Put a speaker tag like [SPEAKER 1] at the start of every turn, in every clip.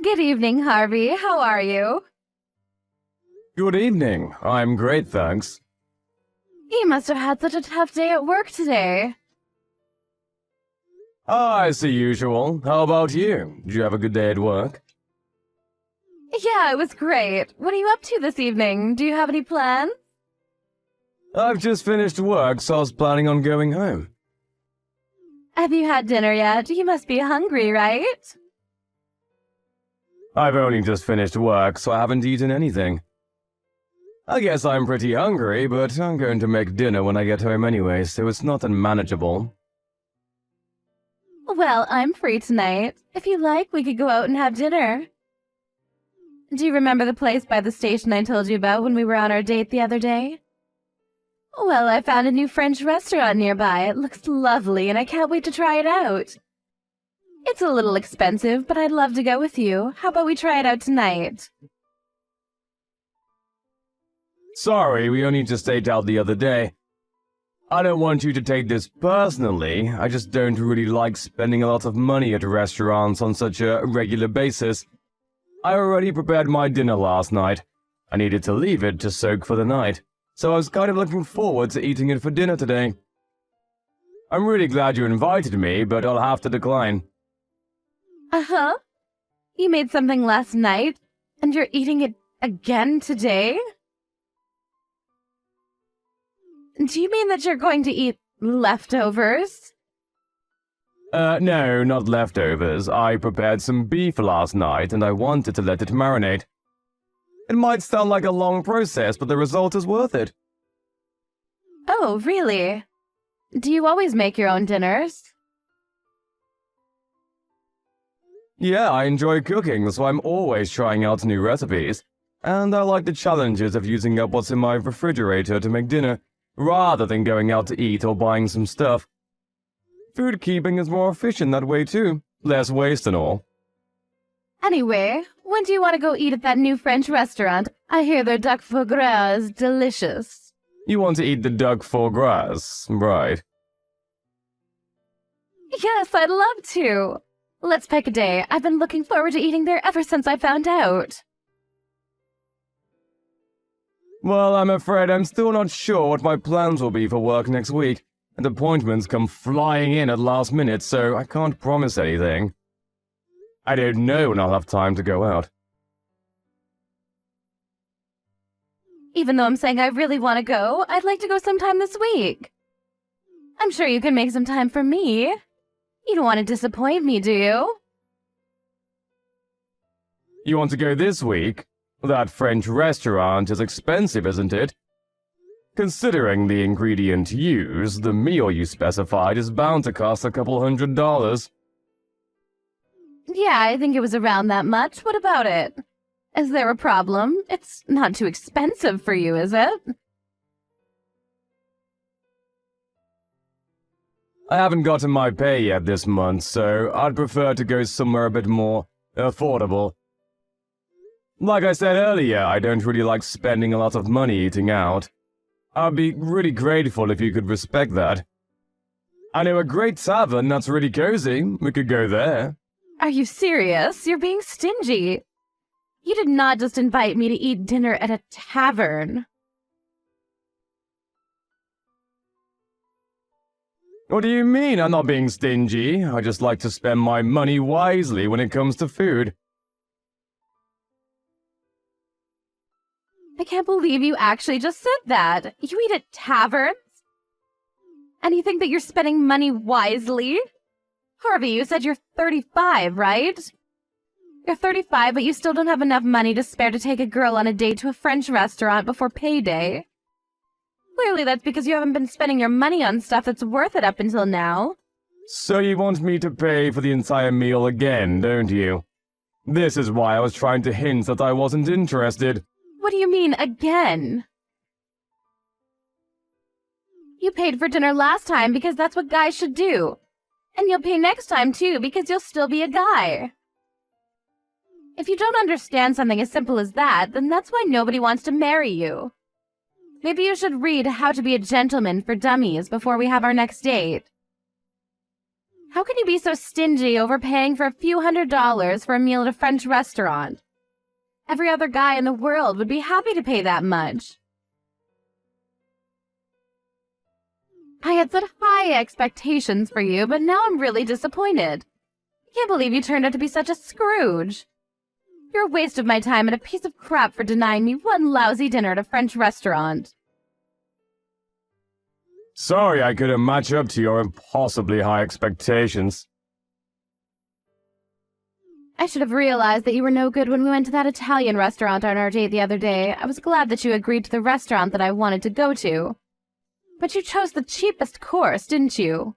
[SPEAKER 1] Good evening, Harvey. How are you?
[SPEAKER 2] Good evening. I'm great, thanks.
[SPEAKER 1] You must have had such a tough day at work today.
[SPEAKER 2] As the usual. How about you? Did you have a good day at work?
[SPEAKER 1] Yeah, it was great. What are you up to this evening? Do you have any plans?
[SPEAKER 2] I've just finished work, so I was planning on going home.
[SPEAKER 1] Have you had dinner yet? You must be hungry, right?
[SPEAKER 2] I've only just finished work, so I haven't eaten anything. I guess I'm pretty hungry, but I'm going to make dinner when I get home anyway, so it's not unmanageable.
[SPEAKER 1] Well, I'm free tonight. If you like, we could go out and have dinner. Do you remember the place by the station I told you about when we were on our date the other day? Well, I found a new French restaurant nearby. It looks lovely, and I can't wait to try it out. It's a little expensive, but I'd love to go with you. How about we try it out tonight?
[SPEAKER 2] Sorry, we only just ate out the other day. I don't want you to take this personally, I just don't really like spending a lot of money at restaurants on such a regular basis. I already prepared my dinner last night. I needed to leave it to soak for the night, so I was kind of looking forward to eating it for dinner today. I'm really glad you invited me, but I'll have to decline.
[SPEAKER 1] Uh-huh. You made something last night, and you're eating it again today? Do you mean that you're going to eat leftovers?
[SPEAKER 2] No, not leftovers. I prepared some beef last night, and I wanted to let it marinate. It might sound like a long process, but the result is worth it.
[SPEAKER 1] Oh, really? Do you always make your own dinners?
[SPEAKER 2] Yeah, I enjoy cooking, so I'm always trying out new recipes. And I like the challenges of using up what's in my refrigerator to make dinner, rather than going out to eat or buying some stuff. Food keeping is more efficient that way too, less waste and all.
[SPEAKER 1] Anyway, when do you want to go eat at that new French restaurant? I hear their duck foie gras is delicious.
[SPEAKER 2] You want to eat the duck foie gras, right?
[SPEAKER 1] Yes, I'd love to. Let's pick a day. I've been looking forward to eating there ever since I found out.
[SPEAKER 2] Well, I'm afraid I'm still not sure what my plans will be for work next week, and appointments come flying in at last minute, so I can't promise anything. I don't know when I'll have time to go out.
[SPEAKER 1] Even though I'm saying I really want to go, I'd like to go sometime this week. I'm sure you can make some time for me. You don't want to disappoint me, do you?
[SPEAKER 2] You want to go this week? That French restaurant is expensive, isn't it? Considering the ingredient used, the meal you specified is bound to cost a couple $100.
[SPEAKER 1] Yeah, I think it was around that much. What about it? Is there a problem? It's not too expensive for you, is it?
[SPEAKER 2] I haven't gotten my pay yet this month, so I'd prefer to go somewhere a bit more affordable. Like I said earlier, I don't really like spending a lot of money eating out. I'd be really grateful if you could respect that. I know a great tavern that's really cozy. We could go there.
[SPEAKER 1] Are you serious? You're being stingy. You did not just invite me to eat dinner at a tavern.
[SPEAKER 2] What do you mean I'm not being stingy? I just like to spend my money wisely when it comes to food.
[SPEAKER 1] I can't believe you actually just said that. You eat at taverns? And you think that you're spending money wisely? Harvey, you said you're 35, right? You're 35, but you still don't have enough money to spare to take a girl on a date to a French restaurant before payday. Clearly that's because you haven't been spending your money on stuff that's worth it up until now.
[SPEAKER 2] So you want me to pay for the entire meal again, don't you? This is why I was trying to hint that I wasn't interested.
[SPEAKER 1] What do you mean, again? You paid for dinner last time because that's what guys should do. And you'll pay next time too because you'll still be a guy. If you don't understand something as simple as that, then that's why nobody wants to marry you. Maybe you should read How to Be a Gentleman for Dummies before we have our next date. How can you be so stingy overpaying for a few $100s for a meal at a French restaurant? Every other guy in the world would be happy to pay that much. I had such high expectations for you, but now I'm really disappointed. I can't believe you turned out to be such a Scrooge. You're a waste of my time and a piece of crap for denying me one lousy dinner at a French restaurant.
[SPEAKER 2] Sorry I couldn't match up to your impossibly high expectations.
[SPEAKER 1] I should have realized that you were no good when we went to that Italian restaurant on our date the other day. I was glad that you agreed to the restaurant that I wanted to go to. But you chose the cheapest course, didn't you?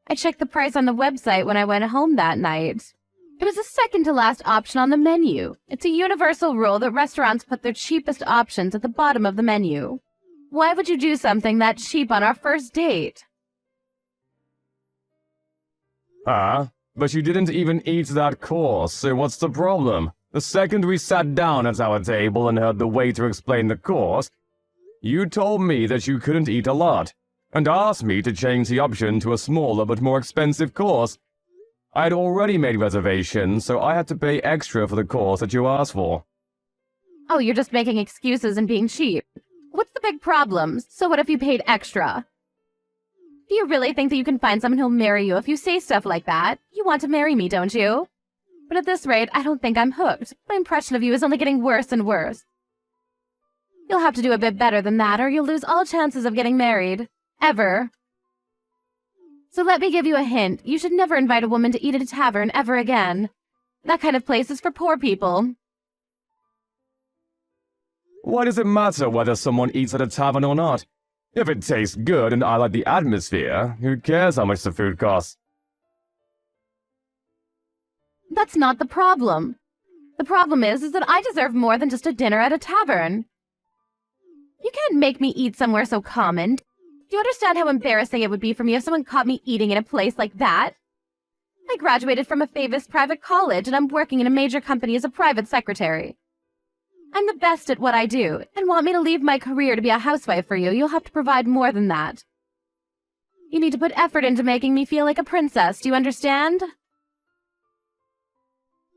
[SPEAKER 1] I checked the price on the website when I went home that night. It was the second to last option on the menu. It's a universal rule that restaurants put their cheapest options at the bottom of the menu. Why would you do something that cheap on our first date?
[SPEAKER 2] But you didn't even eat that course, so what's the problem? The second we sat down at our table and heard the waiter explain the course, you told me that you couldn't eat a lot, and asked me to change the option to a smaller but more expensive course. I'd already made reservations, so I had to pay extra for the course that you asked for.
[SPEAKER 1] Oh, you're just making excuses and being cheap. What's the big problem? So what if you paid extra? Do you really think that you can find someone who'll marry you if you say stuff like that? You want to marry me, don't you? But at this rate, I don't think I'm hooked. My impression of you is only getting worse and worse. You'll have to do a bit better than that, or you'll lose all chances of getting married. Ever. So let me give you a hint. You should never invite a woman to eat at a tavern ever again. That kind of place is for poor people.
[SPEAKER 2] Why does it matter whether someone eats at a tavern or not? If it tastes good and I like the atmosphere, who cares how much the food costs?
[SPEAKER 1] That's not the problem. The problem is that I deserve more than just a dinner at a tavern. You can't make me eat somewhere so common. Do you understand how embarrassing it would be for me if someone caught me eating in a place like that? I graduated from a famous private college and I'm working in a major company as a private secretary. I'm the best at what I do, and want me to leave my career to be a housewife for you, you'll have to provide more than that. You need to put effort into making me feel like a princess, do you understand?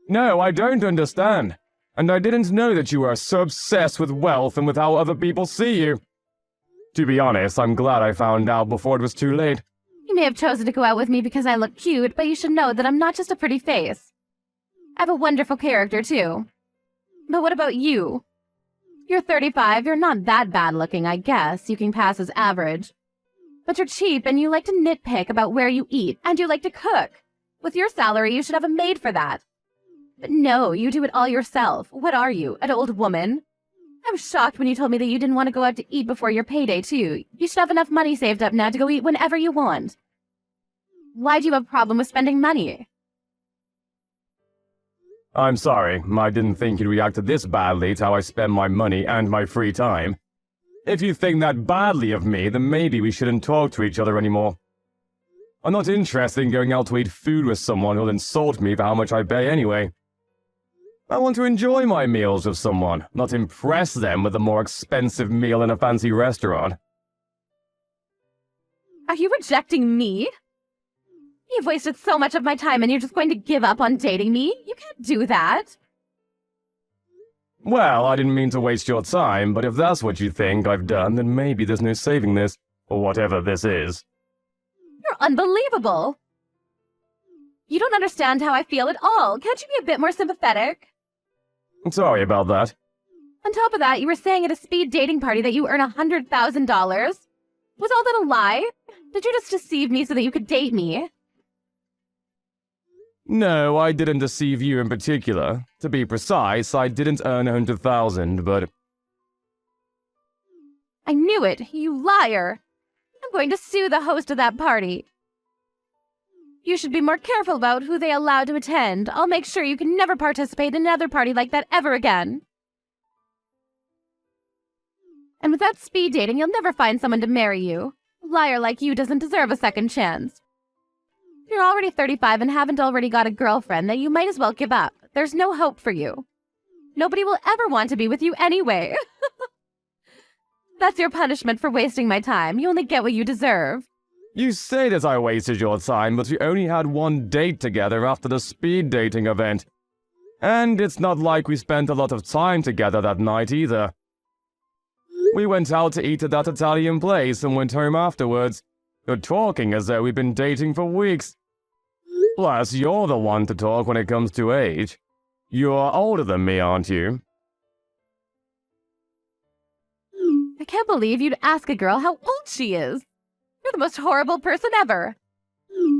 [SPEAKER 2] No, I don't understand. And I didn't know that you were so obsessed with wealth and with how other people see you. To be honest, I'm glad I found out before it was too late.
[SPEAKER 1] You may have chosen to go out with me because I look cute, but you should know that I'm not just a pretty face. I have a wonderful character, too. But what about you? You're 35, you're not that bad looking, I guess. You can pass as average. But you're cheap and you like to nitpick about where you eat, and you like to cook. With your salary, you should have a maid for that. But no, you do it all yourself. What are you, an old woman? I was shocked when you told me that you didn't want to go out to eat before your payday, too. You should have enough money saved up now to go eat whenever you want. Why do you have a problem with spending money?
[SPEAKER 2] I'm sorry, I didn't think you'd react this badly to how I spend my money and my free time. If you think that badly of me, then maybe we shouldn't talk to each other anymore. I'm not interested in going out to eat food with someone who'll insult me for how much I pay anyway. I want to enjoy my meals with someone, not impress them with a more expensive meal in a fancy restaurant.
[SPEAKER 1] Are you rejecting me? You've wasted so much of my time and you're just going to give up on dating me? You can't do that.
[SPEAKER 2] Well, I didn't mean to waste your time, but if that's what you think I've done, then maybe there's no saving this, or whatever this is.
[SPEAKER 1] You're unbelievable. You don't understand how I feel at all. Can't you be a bit more sympathetic?
[SPEAKER 2] Sorry about that.
[SPEAKER 1] On top of that, you were saying at a speed dating party that you earn $100,000. Was all that a lie? Did you just deceive me so that you could date me?
[SPEAKER 2] No, I didn't deceive you in particular. To be precise, I didn't earn 100,000, but...
[SPEAKER 1] I knew it, you liar! I'm going to sue the host of that party. You should be more careful about who they allow to attend. I'll make sure you can never participate in another party like that ever again. And without speed dating, you'll never find someone to marry you. A liar like you doesn't deserve a second chance. You're already 35 and haven't already got a girlfriend, then you might as well give up. There's no hope for you. Nobody will ever want to be with you anyway. That's your punishment for wasting my time. You only get what you deserve.
[SPEAKER 2] You say that I wasted your time, but we only had one date together after the speed dating event. And it's not like we spent a lot of time together that night either. We went out to eat at that Italian place and went home afterwards. You're talking as though we've been dating for weeks. Plus, you're the one to talk when it comes to age. You're older than me, aren't you?
[SPEAKER 1] I can't believe you'd ask a girl how old she is. You're the most horrible person ever.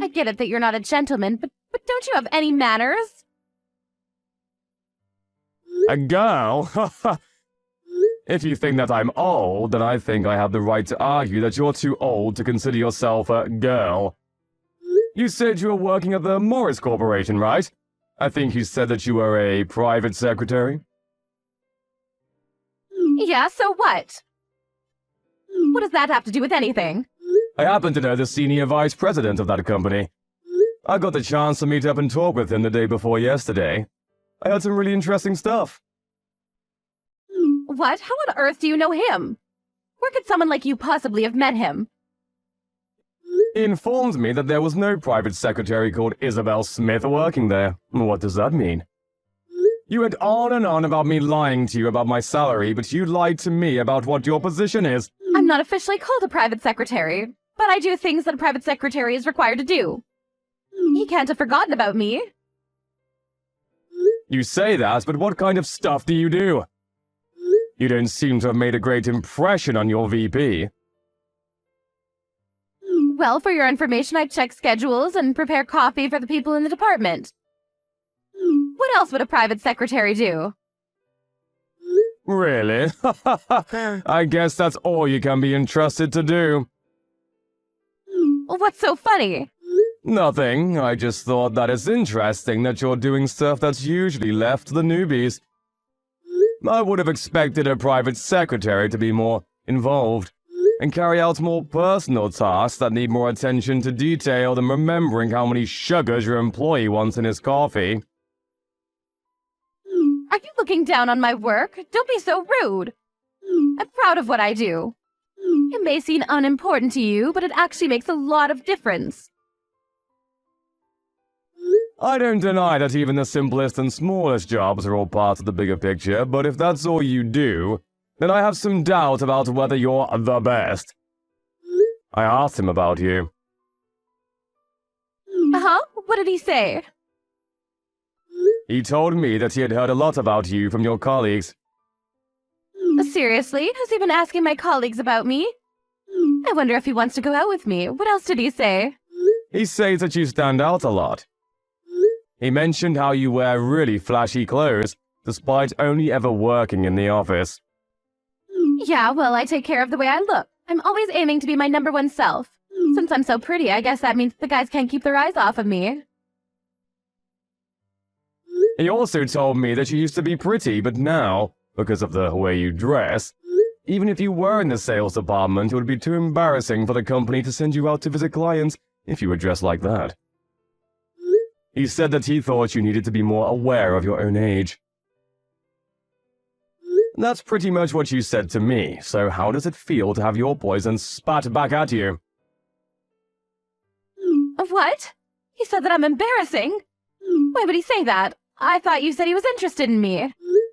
[SPEAKER 1] I get it that you're not a gentleman, but don't you have any manners?
[SPEAKER 2] A girl? If you think that I'm old, then I think I have the right to argue that you're too old to consider yourself a girl. You said you were working at the Morris Corporation, right? I think you said that you were a private secretary.
[SPEAKER 1] Yeah, so what? What does that have to do with anything?
[SPEAKER 2] I happen to know the senior vice president of that company. I got the chance to meet up and talk with him the day before yesterday. I heard some really interesting stuff.
[SPEAKER 1] What? How on earth do you know him? Where could someone like you possibly have met him?
[SPEAKER 2] He informed me that there was no private secretary called Isabel Smith working there. What does that mean? You went on and on about me lying to you about my salary, but you lied to me about what your position is.
[SPEAKER 1] I'm not officially called a private secretary, but I do things that a private secretary is required to do. He can't have forgotten about me.
[SPEAKER 2] You say that, but what kind of stuff do you do? You don't seem to have made a great impression on your VP.
[SPEAKER 1] Well, for your information, I check schedules and prepare coffee for the people in the department. What else would a private secretary do?
[SPEAKER 2] Really? I guess that's all you can be entrusted to do.
[SPEAKER 1] What's so funny?
[SPEAKER 2] Nothing. I just thought that it's interesting that you're doing stuff that's usually left to the newbies. I would have expected a private secretary to be more involved and carry out more personal tasks that need more attention to detail than remembering how many sugars your employee wants in his coffee.
[SPEAKER 1] Are you looking down on my work? Don't be so rude. I'm proud of what I do. It may seem unimportant to you, but it actually makes a lot of difference.
[SPEAKER 2] I don't deny that even the simplest and smallest jobs are all part of the bigger picture, but if that's all you do, then I have some doubt about whether you're the best. I asked him about you.
[SPEAKER 1] Uh-huh? What did he say?
[SPEAKER 2] He told me that he had heard a lot about you from your colleagues.
[SPEAKER 1] Seriously? Has he been asking my colleagues about me? I wonder if he wants to go out with me. What else did he say?
[SPEAKER 2] He says that you stand out a lot. He mentioned how you wear really flashy clothes, despite only ever working in the office.
[SPEAKER 1] Yeah, well, I take care of the way I look. I'm always aiming to be my #1 self. Since I'm so pretty, I guess that means the guys can't keep their eyes off of me.
[SPEAKER 2] He also told me that you used to be pretty, but now, because of the way you dress, even if you were in the sales department, it would be too embarrassing for the company to send you out to visit clients if you were dressed like that. He said that he thought you needed to be more aware of your own age. That's pretty much what you said to me, so how does it feel to have your poison spat back at you?
[SPEAKER 1] What? He said that I'm embarrassing? Why would he say that? I thought you said he was interested in me.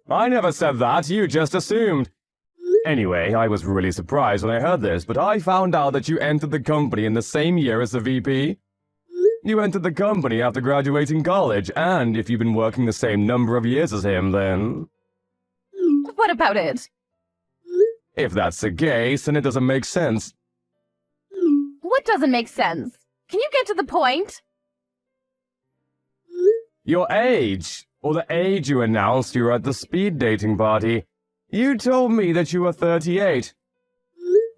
[SPEAKER 2] I never said that, you just assumed. Anyway, I was really surprised when I heard this, but I found out that you entered the company in the same year as the VP. You entered the company after graduating college, and if you've been working the same number of years as him, then...
[SPEAKER 1] What about it?
[SPEAKER 2] If that's the case, then it doesn't make sense.
[SPEAKER 1] What doesn't make sense? Can you get to the point?
[SPEAKER 2] Your age, or the age you announced you were at the speed dating party. You told me that you were 38.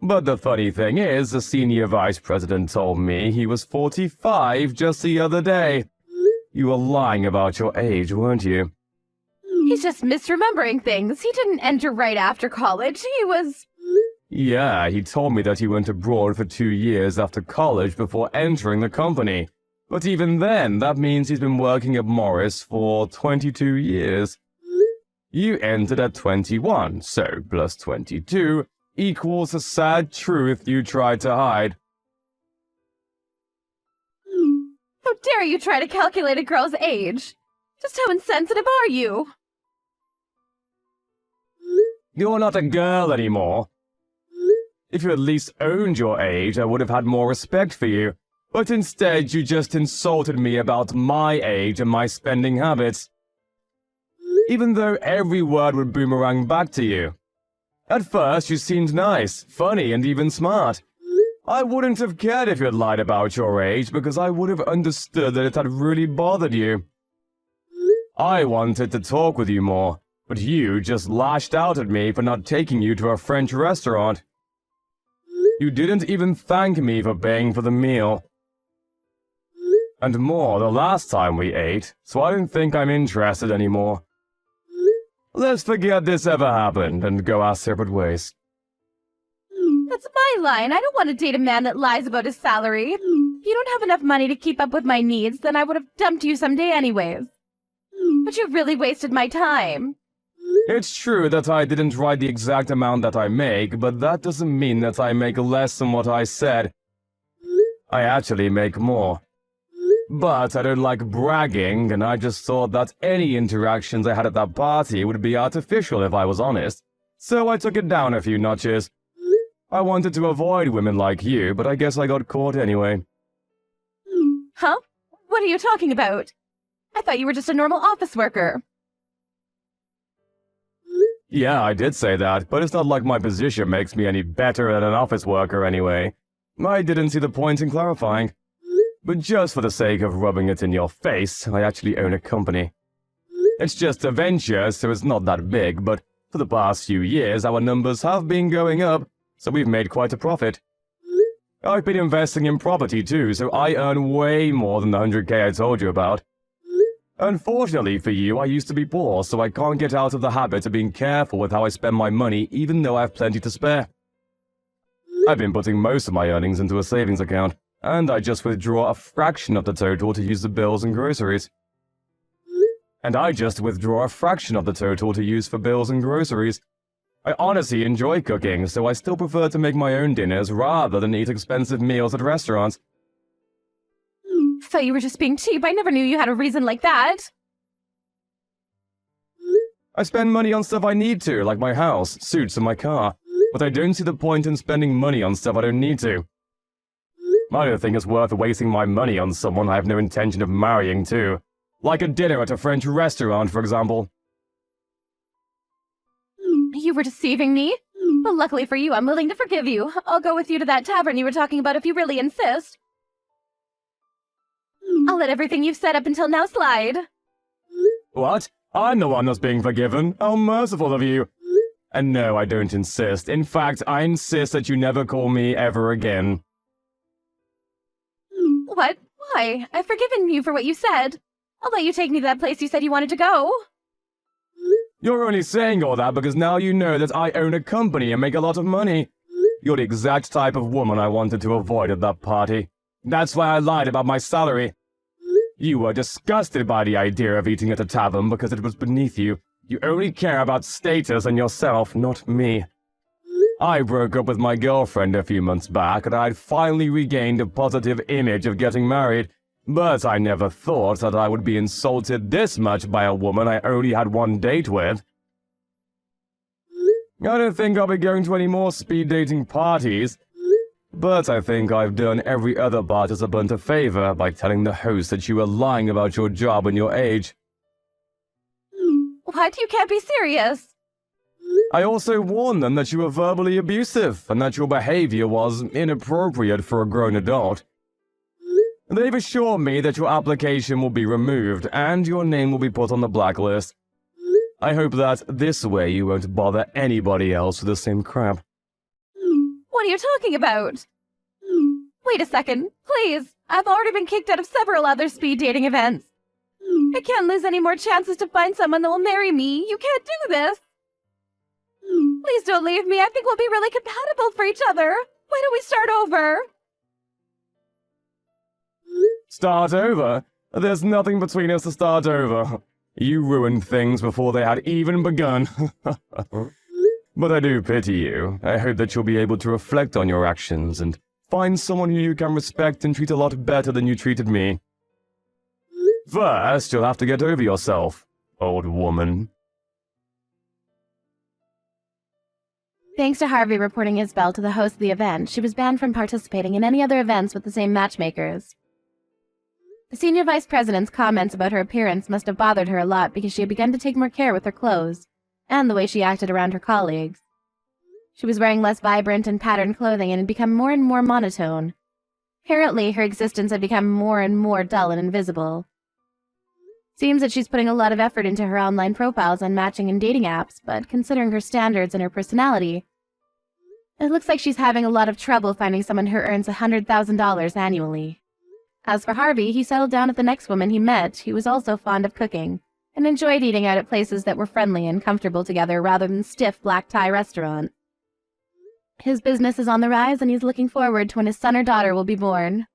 [SPEAKER 2] But the funny thing is, the senior vice president told me he was 45 just the other day. You were lying about your age, weren't you?
[SPEAKER 1] He's just misremembering things. He didn't enter right after college. He was...
[SPEAKER 2] Yeah, he told me that he went abroad for 2 years after college before entering the company. But even then, that means he's been working at Morris for 22 years. You entered at 21, so plus 22 equals a sad truth you tried to hide.
[SPEAKER 1] dare you try to calculate a girl's age? Just how insensitive are you?
[SPEAKER 2] You're not a girl anymore. If you at least owned your age, I would have had more respect for you. But instead, you just insulted me about my age and my spending habits. Even though every word would boomerang back to you. At first, you seemed nice, funny, and even smart. I wouldn't have cared if you had lied about your age, because I would have understood that it had really bothered you. I wanted to talk with you more, but you just lashed out at me for not taking you to a French restaurant. You didn't even thank me for paying for the meal. And more the last time we ate, so I don't think I'm interested anymore. Let's forget this ever happened and go our separate ways.
[SPEAKER 1] That's my line. I don't want to date a man that lies about his salary. If you don't have enough money to keep up with my needs, then I would have dumped you someday anyways. But you really wasted my time.
[SPEAKER 2] It's true that I didn't write the exact amount that I make, but that doesn't mean that I make less than what I said. I actually make more. But I don't like bragging, and I just thought that any interactions I had at that party would be artificial if I was honest. So I took it down a few notches. I wanted to avoid women like you, but I guess I got caught anyway.
[SPEAKER 1] Huh? What are you talking about? I thought you were just a normal office worker.
[SPEAKER 2] Yeah, I did say that, but it's not like my position makes me any better than an office worker anyway. I didn't see the point in clarifying. But just for the sake of rubbing it in your face, I actually own a company. It's just a venture, so it's not that big, but for the past few years our numbers have been going up, so we've made quite a profit. I've been investing in property too, so I earn way more than the 100K I told you about. Unfortunately for you, I used to be poor, so I can't get out of the habit of being careful with how I spend my money, even though I have plenty to spare. I've been putting most of my earnings into a savings account, and I just withdraw a fraction of the total to use the bills and groceries. And I just withdraw a fraction of the total to use for bills and groceries. I honestly enjoy cooking, so I still prefer to make my own dinners rather than eat expensive meals at restaurants.
[SPEAKER 1] Thought you were just being cheap. I never knew you had a reason like that.
[SPEAKER 2] I spend money on stuff I need to, like my house, suits, and my car. But I don't see the point in spending money on stuff I don't need to. I don't think it's worth wasting my money on someone I have no intention of marrying to. Like a dinner at a French restaurant, for example.
[SPEAKER 1] You were deceiving me? Well, luckily for you, I'm willing to forgive you. I'll go with you to that tavern you were talking about if you really insist. I'll let everything you've said up until now slide.
[SPEAKER 2] What? I'm the one that's being forgiven? How merciful of you. And no, I don't insist. In fact, I insist that you never call me ever again.
[SPEAKER 1] What? Why? I've forgiven you for what you said. I'll let you take me to that place you said you wanted to go.
[SPEAKER 2] You're only saying all that because now you know that I own a company and make a lot of money. You're the exact type of woman I wanted to avoid at that party. That's why I lied about my salary. You were disgusted by the idea of eating at a tavern because it was beneath you. You only care about status and yourself, not me. I broke up with my girlfriend a few months back, and I'd finally regained a positive image of getting married, but I never thought that I would be insulted this much by a woman I only had one date with. I don't think I'll be going to any more speed dating parties, but I think I've done every other participant a favor by telling the host that you were lying about your job and your age.
[SPEAKER 1] What? You can't be serious.
[SPEAKER 2] I also warned them that you were verbally abusive and that your behavior was inappropriate for a grown adult. They've assured me that your application will be removed and your name will be put on the blacklist. I hope that this way you won't bother anybody else with the same crap.
[SPEAKER 1] What are you talking about? Wait a second, please. I've already been kicked out of several other speed dating events. I can't lose any more chances to find someone that will marry me. You can't do this. Please don't leave me. I think we'll be really compatible for each other. Why don't we start over?
[SPEAKER 2] Start over? There's nothing between us to start over. You ruined things before they had even begun. But I do pity you. I hope that you'll be able to reflect on your actions and find someone who you can respect and treat a lot better than you treated me. First, you'll have to get over yourself, old woman.
[SPEAKER 1] Thanks to Harvey reporting Isabel to the host of the event, she was banned from participating in any other events with the same matchmakers. The senior vice president's comments about her appearance must have bothered her a lot because she had begun to take more care with her clothes and the way she acted around her colleagues. She was wearing less vibrant and patterned clothing and had become more and more monotone. Apparently, her existence had become more and more dull and invisible. Seems that she's putting a lot of effort into her online profiles on matching and dating apps, but considering her standards and her personality, it looks like she's having a lot of trouble finding someone who earns $100,000 annually. As for Harvey, he settled down with the next woman he met, who was also fond of cooking, and enjoyed eating out at places that were friendly and comfortable together rather than stiff black-tie restaurant. His business is on the rise, and he's looking forward to when his son or daughter will be born.